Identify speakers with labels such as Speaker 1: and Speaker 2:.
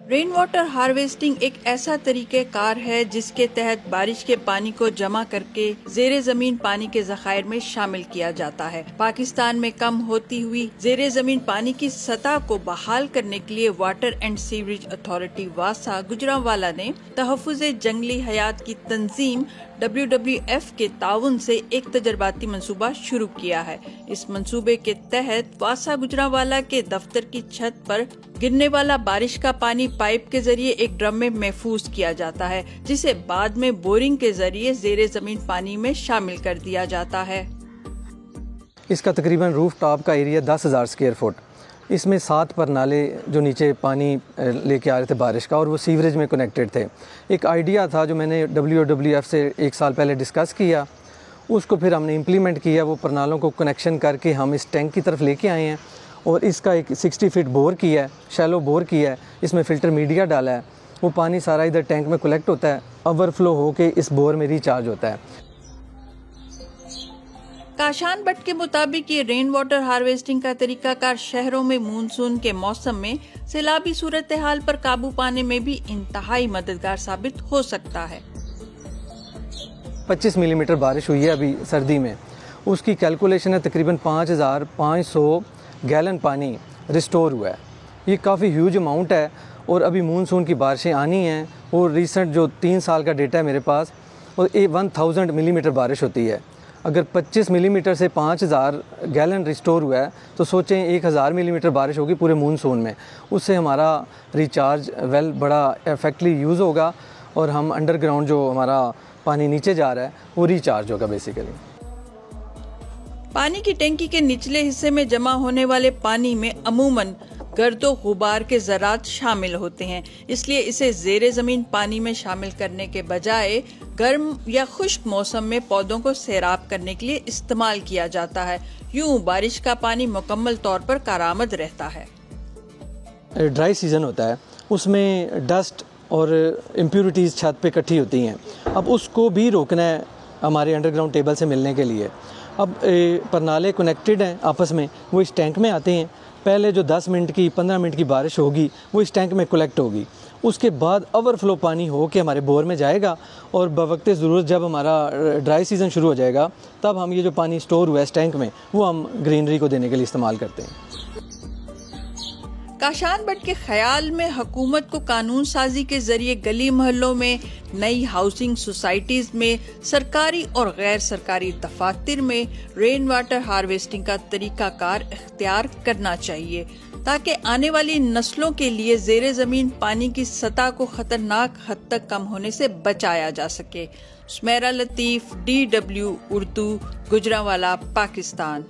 Speaker 1: Rain water harvesting एक ऐसा तरीक़ेकार है जिसके तहत बारिश के पानी को जमा करके ज़ेरे ज़मीन पानी के ज़खायर में शामिल किया जाता है। पाकिस्तान में कम होती हुई ज़ेरे ज़मीन पानी की सतह को बहाल करने के लिए वाटर एंड सीवरेज अथॉरिटी वासा गुजरांवाला ने तहफ़्फ़ुज़े जंगली हयात की तंजीम WWF के ताउन से एक तजर्बाती मंसूबा शुरू किया है। इस मंसूबे के तहत वासा गुजरांवाला के दफ्तर की छत पर गिरने वाला बारिश का पानी पाइप के जरिए एक ड्रम में महफूज किया जाता है, जिसे बाद में बोरिंग के जरिए ज़ेरे ज़मीन पानी में शामिल कर दिया जाता है।
Speaker 2: इसका तकरीबन रूफ टॉप का एरिया 10,000 स्क्वायर फुट। इसमें 7 परनाले जो नीचे पानी लेके आ रहे थे बारिश का, और वो सीवरेज में कनेक्टेड थे। एक आइडिया था जो मैंने WWF से 1 साल पहले डिस्कस किया, उसको फिर हमने इम्प्लीमेंट किया। वो परनालों को कनेक्शन करके हम इस टैंक की तरफ लेके आए हैं और इसका एक 60 फीट बोर किया है, शैलो बोर किया है। इसमें फ़िल्टर मीडिया डाला है। वो पानी सारा इधर टैंक में कलेक्ट होता है, ओवरफ्लो होके इस बोर में रिचार्ज होता है।
Speaker 1: काशान भट्ट के मुताबिक ये रेन वाटर हार्वेस्टिंग का तरीकाकार शहरों में मानसून के मौसम में सैलाबी सूरत हाल पर काबू पाने में भी इंतहाई मददगार साबित हो सकता है।
Speaker 2: 25 मिलीमीटर बारिश हुई है अभी सर्दी में। उसकी कैलकुलेशन है तकरीबन 5,500 गैलन पानी रिस्टोर हुआ है। ये काफ़ी ह्यूज अमाउंट है और अभी मानसून की बारिशें आनी हैं। और रिसेंट जो 3 साल का डेटा है मेरे पास, और 1000 मिलीमीटर बारिश होती है। अगर 25 मिलीमीटर से 5,000 गैलन रिस्टोर हुआ है तो सोचें 1000 मिलीमीटर बारिश होगी पूरे मानसून में। उससे हमारा रिचार्ज वेल बड़ा इफेक्टली यूज़ होगा और हम अंडरग्राउंड जो हमारा पानी नीचे जा रहा है वो रिचार्ज होगा बेसिकली।
Speaker 1: पानी की टंकी के निचले हिस्से में जमा होने वाले पानी में अमूमन गर्दो गुबार के ज़रात शामिल होते हैं, इसलिए इसे ज़ेरे ज़मीन पानी में शामिल करने के बजाय गर्म या खुश्क मौसम में पौधों को सैराब करने के लिए इस्तेमाल किया जाता है। यूं बारिश का पानी मुकम्मल तौर पर कारामद रहता है।
Speaker 2: ड्राई सीज़न होता है, उसमें डस्ट और इम्प्यूरिटीज़ छत पे इकट्ठी होती हैं। अब उसको भी रोकना है हमारे अंडरग्राउंड टेबल से मिलने के लिए। अब परनाले कनेक्टेड हैं आपस में, वो इस टैंक में आते हैं। पहले जो 10 मिनट की 15 मिनट की बारिश होगी वो इस टैंक में कलेक्ट होगी। उसके बाद ओवरफ्लो पानी हो के हमारे बोर में जाएगा और बवक्ते ज़रूरत जब हमारा ड्राई सीज़न शुरू हो जाएगा तब हम ये जो पानी स्टोर हुआ है इस टैंक में वो हम ग्रीनरी को देने के लिए इस्तेमाल करते हैं।
Speaker 1: काशान भट्ट के ख्याल में हुकूमत को कानून साजी के जरिए गली मोहल्लों में, नई हाउसिंग सोसाइटीज में, सरकारी और गैर सरकारी दफातर में रेन वाटर हार्वेस्टिंग का तरीकाकार इख्तियार करना चाहिए ताकि आने वाली नस्लों के लिए ज़ेरे ज़मीन पानी की सतह को खतरनाक हद तक कम होने से बचाया जा सके। सुमेरा लतीफ़, DW उर्दू, गुजरांवाला, पाकिस्तान।